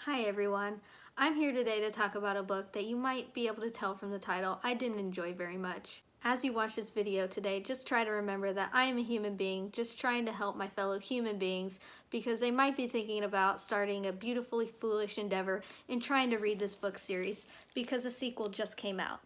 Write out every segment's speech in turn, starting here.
Hi everyone. I'm here today to talk about a book that you might be able to tell from the title I didn't enjoy very much. As you watch this video today, just try to remember that I am a human being just trying to help my fellow human beings because they might be thinking about starting a beautifully foolish endeavor in trying to read this book series because a sequel just came out.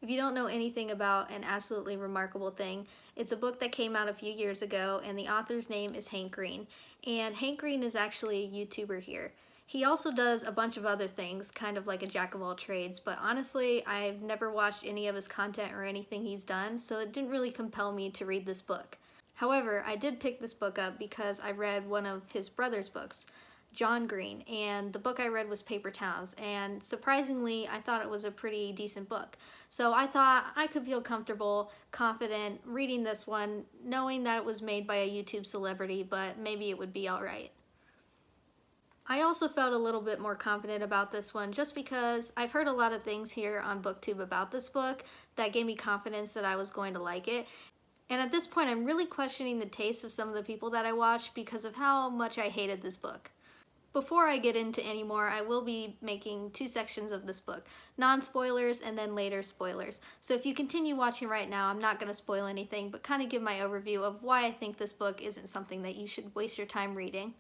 If you don't know anything about An Absolutely Remarkable Thing, it's a book that came out a few years ago and the author's name is Hank Green. And Hank Green is actually a YouTuber here. He also does a bunch of other things, kind of like a jack of all trades, but honestly, I've never watched any of his content or anything he's done, so it didn't really compel me to read this book. However, I did pick this book up because I read one of his brother's books, John Green, and the book I read was Paper Towns, and surprisingly, I thought it was a pretty decent book. So I thought I could feel comfortable, confident reading this one, knowing that it was made by a YouTube celebrity, but maybe it would be alright. I also felt a little bit more confident about this one just because I've heard a lot of things here on BookTube about this book that gave me confidence that I was going to like it. And at this point, I'm really questioning the taste of some of the people that I watch because of how much I hated this book. Before I get into any more, I will be making two sections of this book, non-spoilers and then later spoilers. So if you continue watching right now, I'm not going to spoil anything, but kind of give my overview of why I think this book isn't something that you should waste your time reading.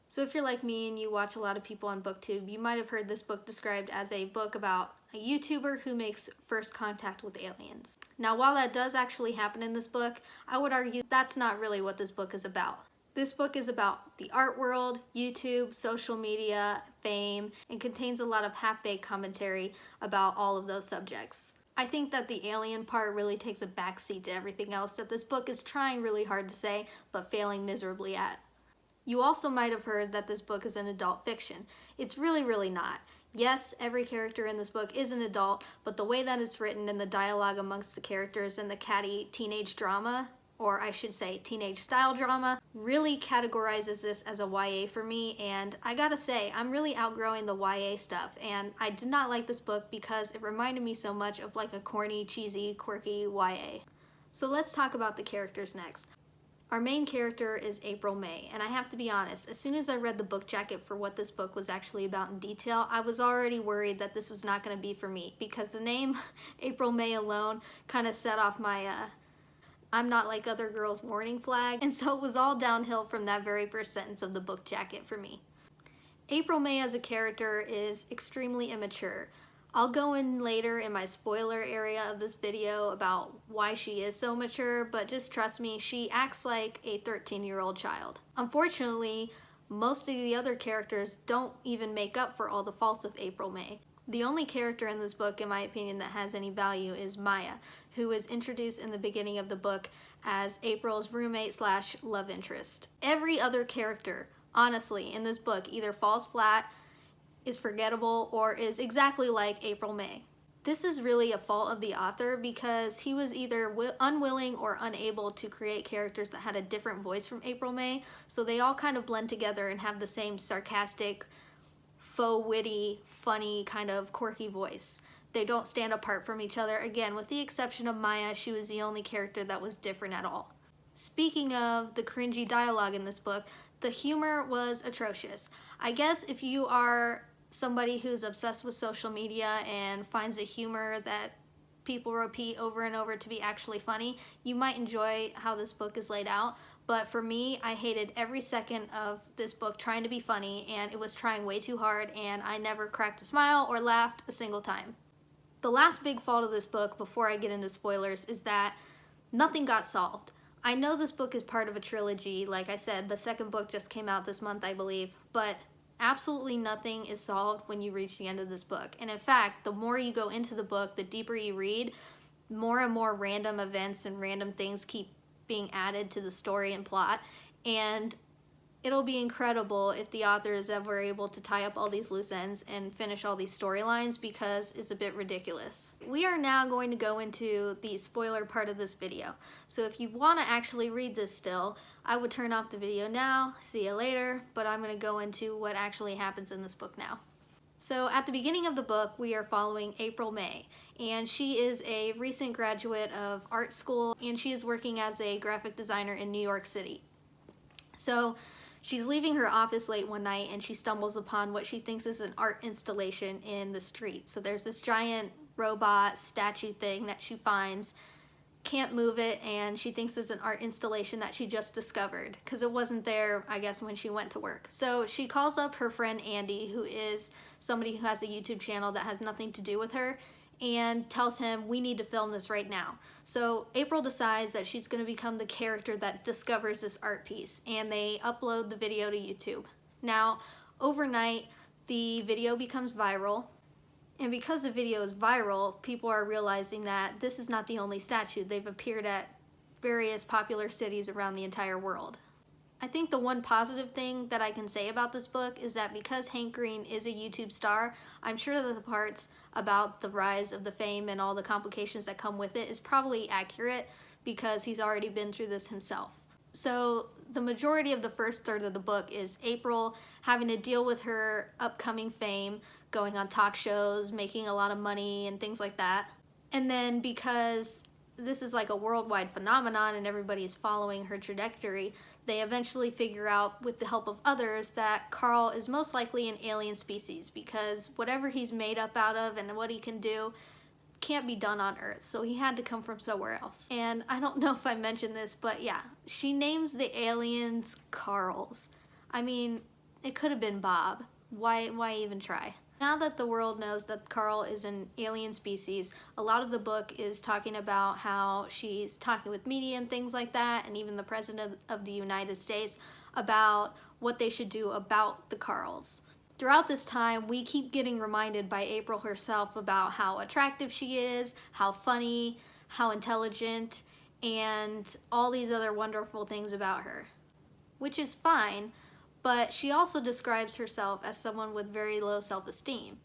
So if you're like me and you watch a lot of people on BookTube, you might have heard this book described as a book about a YouTuber who makes first contact with aliens. Now, while that does actually happen in this book, I would argue that's not really what this book is about. This book is about the art world, YouTube, social media, fame, and contains a lot of half-baked commentary about all of those subjects. I think that the alien part really takes a backseat to everything else that this book is trying really hard to say, but failing miserably at. You also might have heard that this book is an adult fiction. It's really not. Yes, every character in this book is an adult, but the way that it's written and the dialogue amongst the characters and the catty teenage drama, or I should say teenage style drama, really categorizes this as a YA for me, and I gotta say, I'm really outgrowing the YA stuff, and I did not like this book because it reminded me so much of like a corny, cheesy, quirky YA. So let's talk about the characters next. Our main character is April May, and I have to be honest, as soon as I read the book jacket for what this book was actually about in detail, I was already worried that this was not going to be for me, because the name April May alone kind of set off my I'm not like other girls warning flag, and so it was all downhill from that very first sentence of the book jacket for me. April May as a character is extremely immature. I'll go in later in my spoiler area of this video about why she is so mature, but just trust me, she acts like a 13-year-old child. Unfortunately, most of the other characters don't even make up for all the faults of April May. The only character in this book, in my opinion, that has any value is Maya, who is introduced in the beginning of the book as April's roommate / love interest. Every other character, honestly, in this book either falls flat, is forgettable, or is exactly like April May. This is really a fault of the author because he was either unwilling or unable to create characters that had a different voice from April May, so they all kind of blend together and have the same sarcastic, faux witty, funny, kind of quirky voice. They don't stand apart from each other. Again, with the exception of Maya, she was the only character that was different at all. Speaking of the cringy dialogue in this book, the humor was atrocious. I guess if you are somebody who's obsessed with social media and finds a humor that people repeat over and over to be actually funny, you might enjoy how this book is laid out. But for me, I hated every second of this book trying to be funny, and it was trying way too hard, and I never cracked a smile or laughed a single time. The last big fault of this book, before I get into spoilers, is that nothing got solved. I know this book is part of a trilogy. Like I said, the second book just came out this month, I believe, but absolutely nothing is solved when you reach the end of this book. And in fact, the more you go into the book, the deeper you read, more and more random events and random things keep being added to the story and plot. And it'll be incredible if the author is ever able to tie up all these loose ends and finish all these storylines because it's a bit ridiculous. We are now going to go into the spoiler part of this video. So if you want to actually read this still, I would turn off the video now, see you later, but I'm going to go into what actually happens in this book now. So at the beginning of the book, we are following April May, and she is a recent graduate of art school, and she is working as a graphic designer in New York City. So She's leaving her office late one night and she stumbles upon what she thinks is an art installation in the street. So there's this giant robot statue thing that she finds, can't move it, and she thinks it's an art installation that she just discovered because it wasn't there, I guess, when she went to work. So she calls up her friend Andy, who is somebody who has a YouTube channel that has nothing to do with her, and tells him, we need to film this right now. So April decides that she's going to become the character that discovers this art piece, and they upload the video to YouTube. Now, overnight, the video becomes viral. And because the video is viral, people are realizing that this is not the only statue. They've appeared at various popular cities around the entire world. I think the one positive thing that I can say about this book is that because Hank Green is a YouTube star, I'm sure that the parts about the rise of the fame and all the complications that come with it is probably accurate because he's already been through this himself. So the majority of the first third of the book is April having to deal with her upcoming fame, going on talk shows, making a lot of money and things like that. And then because this is like a worldwide phenomenon and everybody's following her trajectory, they eventually figure out, with the help of others, that Carl is most likely an alien species because whatever he's made up out of and what he can do can't be done on Earth, so he had to come from somewhere else. And I don't know if I mentioned this, but yeah, she names the aliens Carls. I mean, it could have been Bob. Why even try? Now that the world knows that Carl is an alien species, a lot of the book is talking about how she's talking with media and things like that, and even the President of the United States, about what they should do about the Carls. Throughout this time, we keep getting reminded by April herself about how attractive she is, how funny, how intelligent, and all these other wonderful things about her. Which is fine, but she also describes herself as someone with very low self-esteem.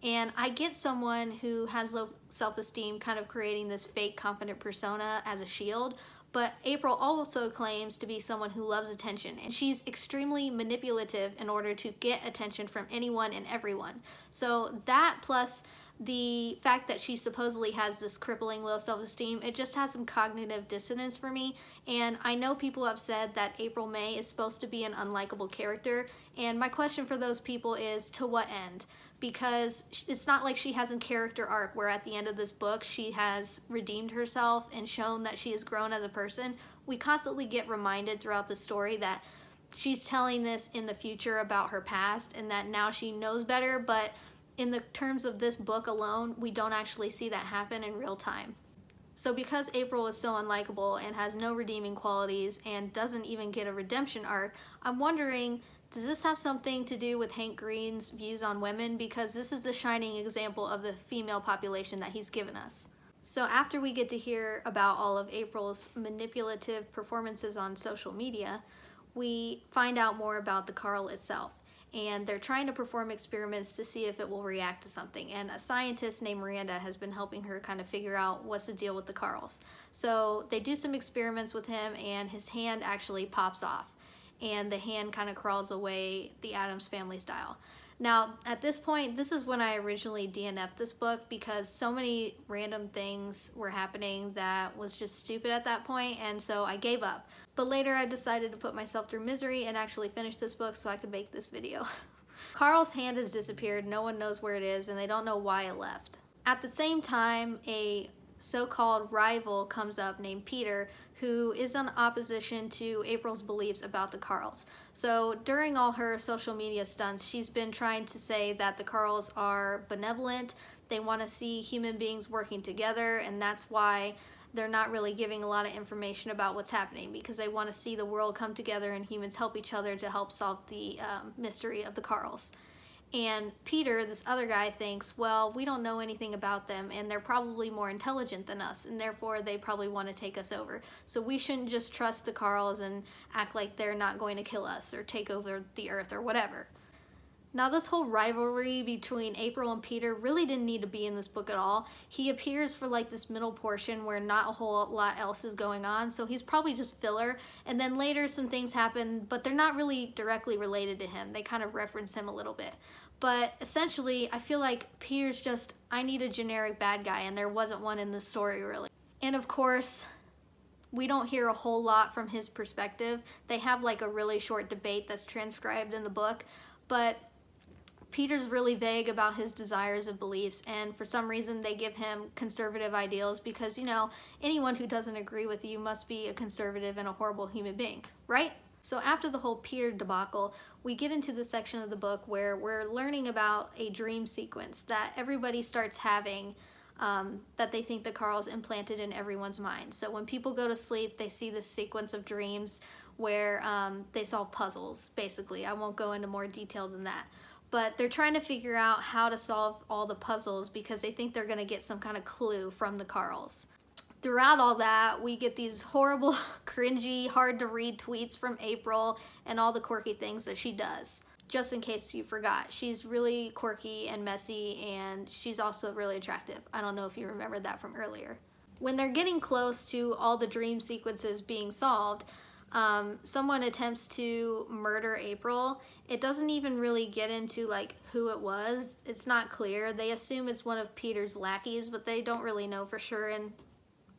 And I get someone who has low self-esteem kind of creating this fake confident persona as a shield, but April also claims to be someone who loves attention, and she's extremely manipulative in order to get attention from anyone and everyone. So that, plus the fact that she supposedly has this crippling low self-esteem, it just has some cognitive dissonance for me. And I know people have said that April May is supposed to be an unlikable character, and my question for those people is, to what end? Because it's not like she has a character arc where at the end of this book she has redeemed herself and shown that she has grown as a person. We constantly get reminded throughout the story that she's telling this in the future about her past and that now she knows better, but in the terms of this book alone, we don't actually see that happen in real time. So because April is so unlikable and has no redeeming qualities and doesn't even get a redemption arc, I'm wondering, does this have something to do with Hank Green's views on women? Because this is the shining example of the female population that he's given us. So after we get to hear about all of April's manipulative performances on social media, we find out more about the Carl itself. And they're trying to perform experiments to see if it will react to something. And a scientist named Miranda has been helping her kind of figure out what's the deal with the Carls. So they do some experiments with him and his hand actually pops off. And the hand kind of crawls away the Addams Family style. Now, at this point, this is when I originally DNF'd this book because so many random things were happening that was just stupid at that point, and so I gave up. But later I decided to put myself through misery and actually finish this book so I could make this video. Carl's hand has disappeared, no one knows where it is, and they don't know why it left. At the same time, a so-called rival comes up named Peter, who is in opposition to April's beliefs about the Carls. So during all her social media stunts, she's been trying to say that the Carls are benevolent, they want to see human beings working together, and that's why they're not really giving a lot of information about what's happening, because they want to see the world come together and humans help each other to help solve the mystery of the Carls. And Peter, this other guy, thinks, well, we don't know anything about them and they're probably more intelligent than us and therefore they probably want to take us over. So we shouldn't just trust the Carls and act like they're not going to kill us or take over the Earth or whatever. Now this whole rivalry between April and Peter really didn't need to be in this book at all. He appears for like this middle portion where not a whole lot else is going on, so he's probably just filler, and then later some things happen, but they're not really directly related to him. They kind of reference him a little bit. But essentially, I feel like Peter's just, I need a generic bad guy, and there wasn't one in this story really. And of course, We don't hear a whole lot from his perspective. They have like a really short debate that's transcribed in the book, but Peter's really vague about his desires and beliefs, and for some reason they give him conservative ideals because, you know, anyone who doesn't agree with you must be a conservative and a horrible human being, right? So after the whole Peter debacle, we get into the section of the book where we're learning about a dream sequence that everybody starts having, that they think the Carl's implanted in everyone's mind. So when people go to sleep, they see this sequence of dreams where they solve puzzles, basically. I won't go into more detail than that. But they're trying to figure out how to solve all the puzzles because they think they're going to get some kind of clue from the Carls. Throughout all that, we get these horrible, cringy, hard-to-read tweets from April and all the quirky things that she does. Just in case you forgot, she's really quirky and messy, and she's also really attractive. I don't know if you remembered that from earlier. When they're getting close to all the dream sequences being solved, someone attempts to murder April. It doesn't even really get into like who it was. It's not clear. They assume it's one of Peter's lackeys, but they don't really know for sure, and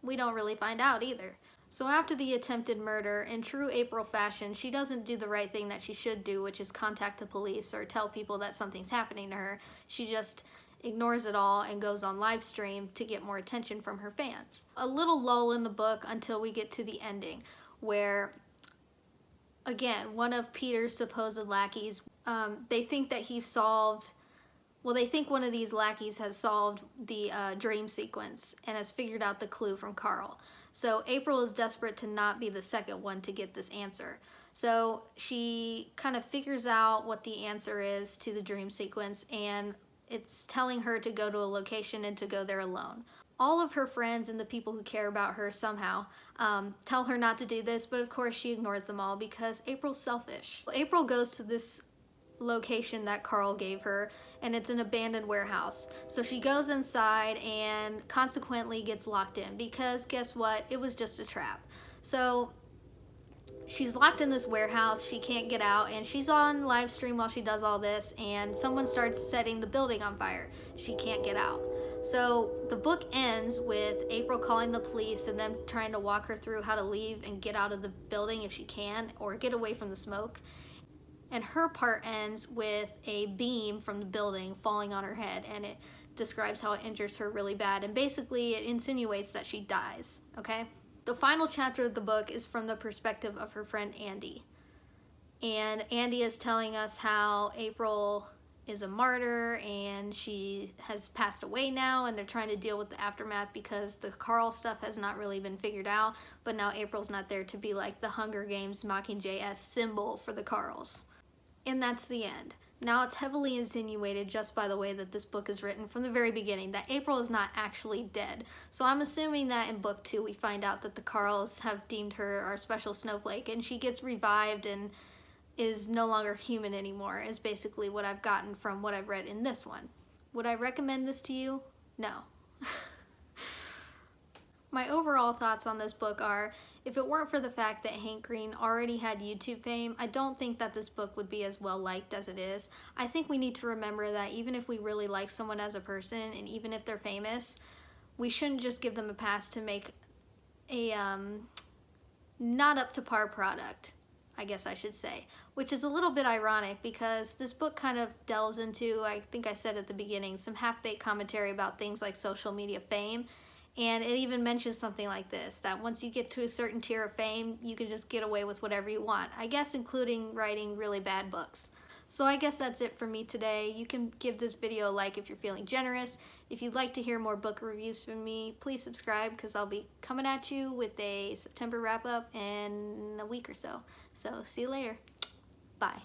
we don't really find out either. So after the attempted murder, in true April fashion, she doesn't do the right thing that she should do, which is contact the police or tell people that something's happening to her. She just ignores it all and goes on live stream to get more attention from her fans. A little lull in the book until we get to the ending, where, again, one of Peter's supposed lackeys, they think that he solved, well, they think one of these lackeys has solved the dream sequence and has figured out the clue from Carl. So April is desperate to not be the second one to get this answer. So she kind of figures out what the answer is to the dream sequence, and it's telling her to go to a location and to go there alone. All of her friends and the people who care about her somehow tell her not to do this, but of course she ignores them all because April's selfish. April goes to this location that Carl gave her, and it's an abandoned warehouse. So she goes inside and consequently gets locked in because guess what? It was just a trap. So she's locked in this warehouse, she can't get out, and she's on live stream while she does all this, and someone starts setting the building on fire. She can't get out. So the book ends with April calling the police and them trying to walk her through how to leave and get out of the building if she can, or get away from the smoke. And her part ends with a beam from the building falling on her head, and it describes how it injures her really bad, and basically it insinuates that she dies, okay? The final chapter of the book is from the perspective of her friend Andy. And Andy is telling us how April is a martyr and she has passed away now, and they're trying to deal with the aftermath because the Carl stuff has not really been figured out, but now April's not there to be like the Hunger Games Mockingjay-esque symbol for the Carls. And that's the end. Now it's heavily insinuated just by the way that this book is written from the very beginning that April is not actually dead. So I'm assuming that in book 2 we find out that the Carls have deemed her our special snowflake and she gets revived and is no longer human anymore, is basically what I've gotten from what I've read in this one. Would I recommend this to you? No. My overall thoughts on this book are, if it weren't for the fact that Hank Green already had YouTube fame, I don't think that this book would be as well liked as it is. I think we need to remember that even if we really like someone as a person, and even if they're famous, we shouldn't just give them a pass to make a not up to par product, I guess I should say, which is a little bit ironic because this book kind of delves into, I think I said at the beginning, some half-baked commentary about things like social media fame. And it even mentions something like this, that once you get to a certain tier of fame, you can just get away with whatever you want. I guess including writing really bad books. So I guess that's it for me today. You can give this video a like if you're feeling generous. If you'd like to hear more book reviews from me, please subscribe because I'll be coming at you with a September wrap-up in a week or so. So see you later. Bye.